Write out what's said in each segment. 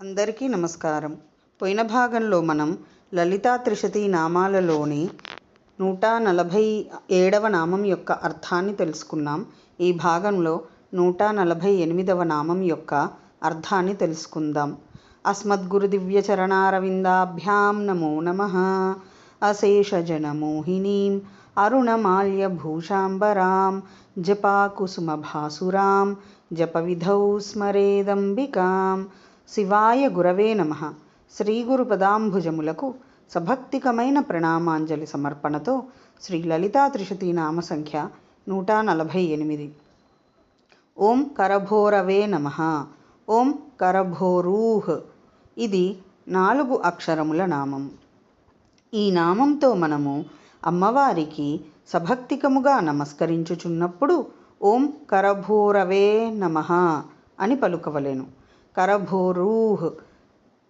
అందరికీ నమస్కారం. పోయిన భాగంలో మనం లలితా త్రిశతి నామాలలోని 147వ నామం యొక్క అర్థాన్ని తెలుసుకున్నాం. ఈ భాగంలో 148వ నామం యొక్క అర్థాన్ని తెలుసుకుందాం. అస్మద్గురు దివ్య చరణారవిందాభ్యాం నమో నమః. అశేషజనమోహినీం అరుణమాల్యభూషాంబరాం జపాకుసుమభాసురాం జపవిధౌ స్మరేదంబికాం. శివాయ గురవే నమః. శ్రీ గురు పదాంభుజములకు సభక్తికమైన ప్రణామాంజలి సమర్పణతో శ్రీ లలితా త్రిశతి నామ సంఖ్య 148. ఓం కరభోరవే నమః. ఓం కరభోరూహ్. ఇది 4 అక్షరముల నామం. ఈ నామంతో మనము అమ్మవారికి సభక్తికముగా నమస్కరించుచున్నప్పుడు ఓం కరభోరవే నమః అని పలుకవలెను. కరభోరూహ్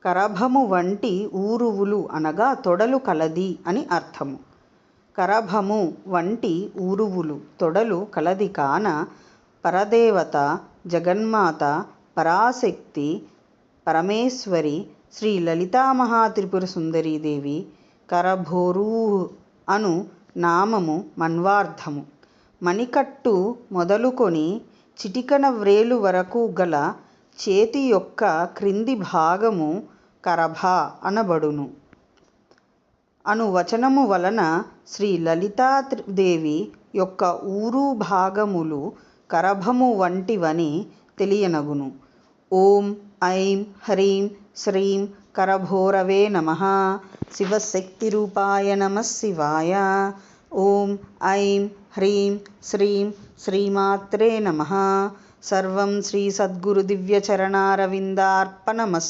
కరభము వంటి ఊరువులు అనగా తొడలు కలది అని అర్థము. కరభము వంటి ఊరువులు తొడలు కలది కాన పరదేవత జగన్మాత పరాశక్తి పరమేశ్వరి శ్రీ లలితామహాత్రిపుర సుందరీదేవి కరభోరూహ్ అను నామము మన్వార్థము. మణికట్టు మొదలుకొని చిటికన వ్రేలు వరకు గల చేతి యొక్క క్రింది భాగము కరభ అనబడును. అను వచనము వలన శ్రీ లలితాదేవి యొక్క ఊరు భాగములు కరభము వంటివని తెలియనగును. ఓం ఐం హ్రీం శ్రీం కరభోరవే నమః. శివశక్తి రూపాయ నమః శివాయ. ఓం ఐం హ్రీం శ్రీం శ్రీమాత్రే నమః. సర్వం శ్రీ సద్గురు దివ్య చరణారవిందార్పణమస్తు.